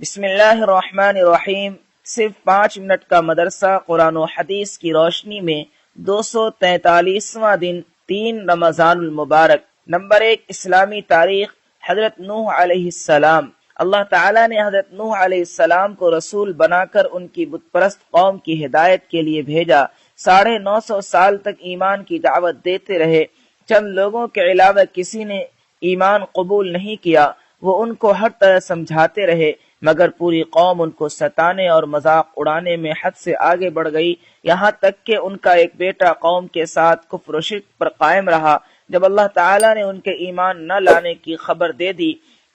بسم اللہ الرحمن الرحیم۔ صرف 5 منٹ کا مدرسہ قرآن و حدیث کی روشنی میں 243واں دن 3 رمضان المبارک۔ نمبر 1، اسلامی تاریخ۔ حضرت نوح علیہ السلام۔ اللہ تعالیٰ نے حضرت نوح علیہ السلام کو رسول بنا کر ان کی بت پرست قوم کی ہدایت کے لیے بھیجا۔ 950 سال تک ایمان کی دعوت دیتے رہے۔ چند لوگوں کے علاوہ کسی نے ایمان قبول نہیں کیا۔ وہ ان کو ہر طرح سمجھاتے رہے، مگر پوری قوم ان کو ستانے اور مذاق اڑانے میں حد سے آگے بڑھ گئی، یہاں تک کہ ان کا ایک بیٹا قوم کے ساتھ کفر و شرک پر قائم رہا۔ جب اللہ تعالیٰ نے ان کے ایمان نہ لانے کی خبر دے دی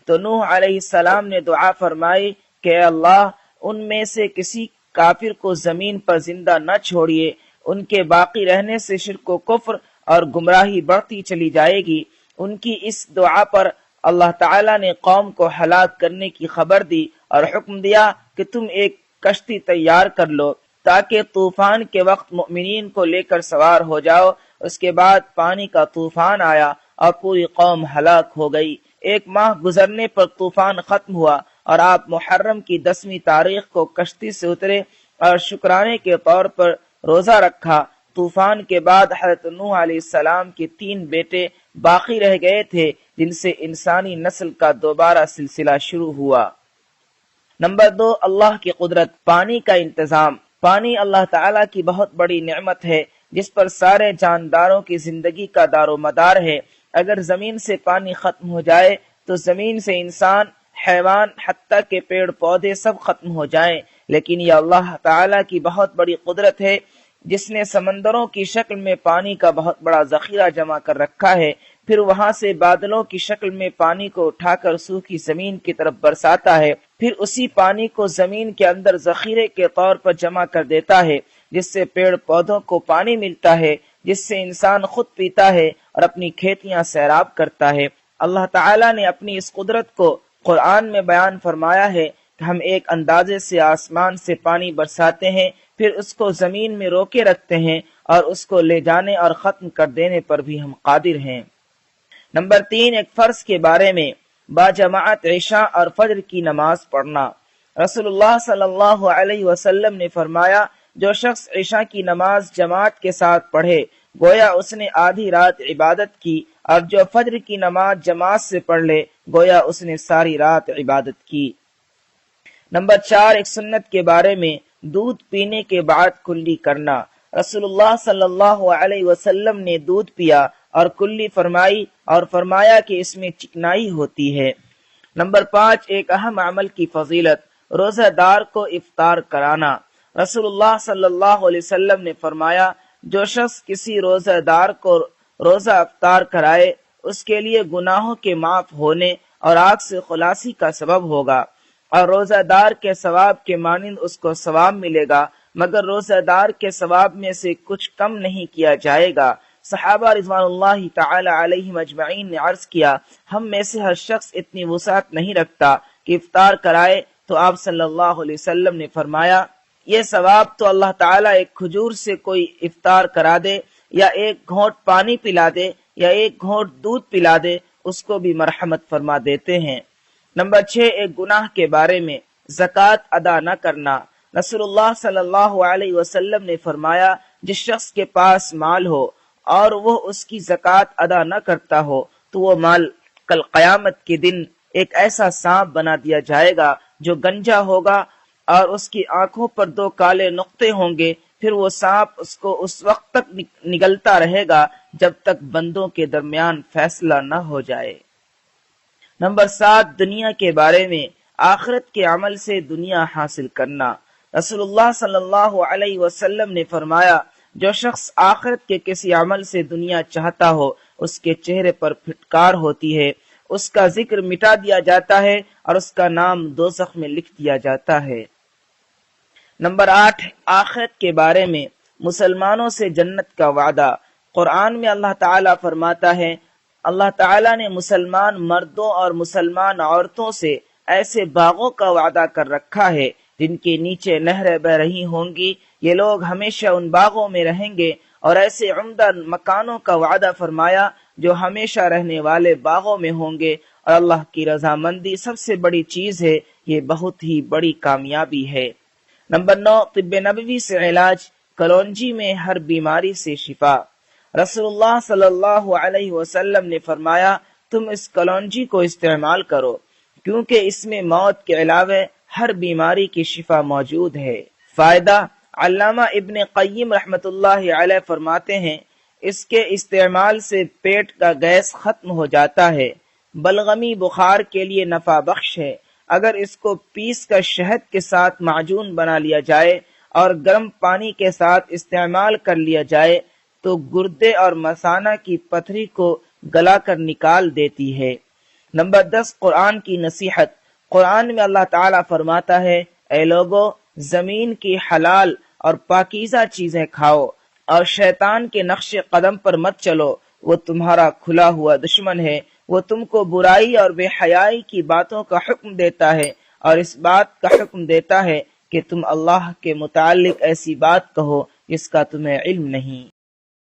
تو نوح علیہ السلام نے دعا فرمائی کہ اے اللہ، ان میں سے کسی کافر کو زمین پر زندہ نہ چھوڑیے، ان کے باقی رہنے سے شرک و کفر اور گمراہی بڑھتی چلی جائے گی۔ ان کی اس دعا پر اللہ تعالیٰ نے قوم کو ہلاک کرنے کی خبر دی اور حکم دیا کہ تم ایک کشتی تیار کر لو تاکہ طوفان کے وقت مؤمنین کو لے کر سوار ہو جاؤ۔ اس کے بعد پانی کا طوفان آیا اور پوری قوم ہلاک ہو گئی۔ 1 ماہ گزرنے پر طوفان ختم ہوا اور آپ محرم کی 10ویں تاریخ کو کشتی سے اترے اور شکرانے کے طور پر روزہ رکھا۔ طوفان کے بعد حضرت نوح علیہ السلام کے 3 بیٹے باقی رہ گئے تھے، جن سے انسانی نسل کا دوبارہ سلسلہ شروع ہوا۔ نمبر 2، اللہ کی قدرت۔ پانی کا انتظام۔ پانی اللہ تعالیٰ کی بہت بڑی نعمت ہے جس پر سارے جانداروں کی زندگی کا دار و مدار ہے۔ اگر زمین سے پانی ختم ہو جائے تو زمین سے انسان، حیوان، حتیٰ کہ پیڑ پودے سب ختم ہو جائیں، لیکن یہ اللہ تعالیٰ کی بہت بڑی قدرت ہے جس نے سمندروں کی شکل میں پانی کا بہت بڑا ذخیرہ جمع کر رکھا ہے، پھر وہاں سے بادلوں کی شکل میں پانی کو اٹھا کر سوکھی زمین کی طرف برساتا ہے، پھر اسی پانی کو زمین کے اندر ذخیرے کے طور پر جمع کر دیتا ہے، جس سے پیڑ پودوں کو پانی ملتا ہے، جس سے انسان خود پیتا ہے اور اپنی کھیتیاں سیراب کرتا ہے۔ اللہ تعالیٰ نے اپنی اس قدرت کو قرآن میں بیان فرمایا ہے کہ ہم ایک اندازے سے آسمان سے پانی برساتے ہیں، پھر اس کو زمین میں روکے رکھتے ہیں اور اس کو لے جانے اور ختم کر دینے پر بھی ہم قادر ہیں۔ نمبر 3، ایک فرض کے بارے میں۔ باجماعت عشاء اور فجر کی نماز پڑھنا۔ رسول اللہ صلی اللہ علیہ وسلم نے فرمایا، جو شخص عشاء کی نماز جماعت کے ساتھ پڑھے گویا اس نے آدھی رات عبادت کی، اور جو فجر کی نماز جماعت سے پڑھ لے گویا اس نے ساری رات عبادت کی۔ نمبر 4، ایک سنت کے بارے میں۔ دودھ پینے کے بعد کلی کرنا۔ رسول اللہ صلی اللہ علیہ وسلم نے دودھ پیا اور کلی فرمائی اور فرمایا کہ اس میں چکنائی ہوتی ہے۔ نمبر 5، ایک اہم عمل کی فضیلت۔ روزہ دار کو افطار کرانا۔ رسول اللہ صلی اللہ علیہ وسلم نے فرمایا، جو شخص کسی روزہ دار کو روزہ افطار کرائے اس کے لیے گناہوں کے معاف ہونے اور آگ سے خلاصی کا سبب ہوگا، اور روزہ دار کے ثواب کے مانند اس کو ثواب ملے گا، مگر روزہ دار کے ثواب میں سے کچھ کم نہیں کیا جائے گا۔ صحابہ رضوان اللہ تعالی علیہم اجمعین نے عرض کیا، ہم میں سے ہر شخص اتنی وسعت نہیں رکھتا کہ افطار کرائے، تو آپ صلی اللہ علیہ وسلم نے فرمایا، یہ ثواب تو اللہ تعالیٰ ایک کھجور سے کوئی افطار کرا دے، یا ایک گھونٹ پانی پلا دے، یا ایک گھونٹ دودھ پلا دے، اس کو بھی مرحمت فرما دیتے ہیں۔ نمبر 6، ایک گناہ کے بارے میں۔ زکوٰۃ ادا نہ کرنا۔ رسول اللہ صلی اللہ علیہ وسلم نے فرمایا، جس شخص کے پاس مال ہو اور وہ اس کی زکوٰۃ ادا نہ کرتا ہو تو وہ مال کل قیامت کے دن ایک ایسا سانپ بنا دیا جائے گا جو گنجا ہوگا اور اس کی آنکھوں پر 2 کالے نقطے ہوں گے، پھر وہ سانپ اس کو اس وقت تک نگلتا رہے گا جب تک بندوں کے درمیان فیصلہ نہ ہو جائے۔ نمبر 7، دنیا کے بارے میں۔ آخرت کے عمل سے دنیا حاصل کرنا۔ رسول اللہ صلی اللہ علیہ وسلم نے فرمایا، جو شخص آخرت کے کسی عمل سے دنیا چاہتا ہو اس کے چہرے پر پھٹکار ہوتی ہے، اس کا ذکر مٹا دیا جاتا ہے اور اس کا نام دوزخ میں لکھ دیا جاتا ہے۔ نمبر 8، آخرت کے بارے میں۔ مسلمانوں سے جنت کا وعدہ۔ قرآن میں اللہ تعالیٰ فرماتا ہے، اللہ تعالیٰ نے مسلمان مردوں اور مسلمان عورتوں سے ایسے باغوں کا وعدہ کر رکھا ہے جن کے نیچے نہریں بہ رہی ہوں گی، یہ لوگ ہمیشہ ان باغوں میں رہیں گے، اور ایسے عمدہ مکانوں کا وعدہ فرمایا جو ہمیشہ رہنے والے باغوں میں ہوں گے، اور اللہ کی رضامندی سب سے بڑی چیز ہے، یہ بہت ہی بڑی کامیابی ہے۔ نمبر 9، طب نبوی سے علاج، کلونجی میں ہر بیماری سے شفا۔ رسول اللہ صلی اللہ علیہ وسلم نے فرمایا، تم اس کلونجی کو استعمال کرو کیونکہ اس میں موت کے علاوہ ہر بیماری کی شفا موجود ہے۔ فائدہ، علامہ ابن قیم رحمۃ اللہ علیہ فرماتے ہیں، اس کے استعمال سے پیٹ کا گیس ختم ہو جاتا ہے، بلغمی بخار کے لیے نفع بخش ہے۔ اگر اس کو پیس کر شہد کے ساتھ معجون بنا لیا جائے اور گرم پانی کے ساتھ استعمال کر لیا جائے تو گردے اور مثانہ کی پتھری کو گلا کر نکال دیتی ہے۔ نمبر 10، قرآن کی نصیحت۔ قرآن میں اللہ تعالیٰ فرماتا ہے، اے لوگو، زمین کی حلال اور پاکیزہ چیزیں کھاؤ اور شیطان کے نقش قدم پر مت چلو، وہ تمہارا کھلا ہوا دشمن ہے، وہ تم کو برائی اور بے حیائی کی باتوں کا حکم دیتا ہے اور اس بات کا حکم دیتا ہے کہ تم اللہ کے متعلق ایسی بات کہو جس کا تمہیں علم نہیں۔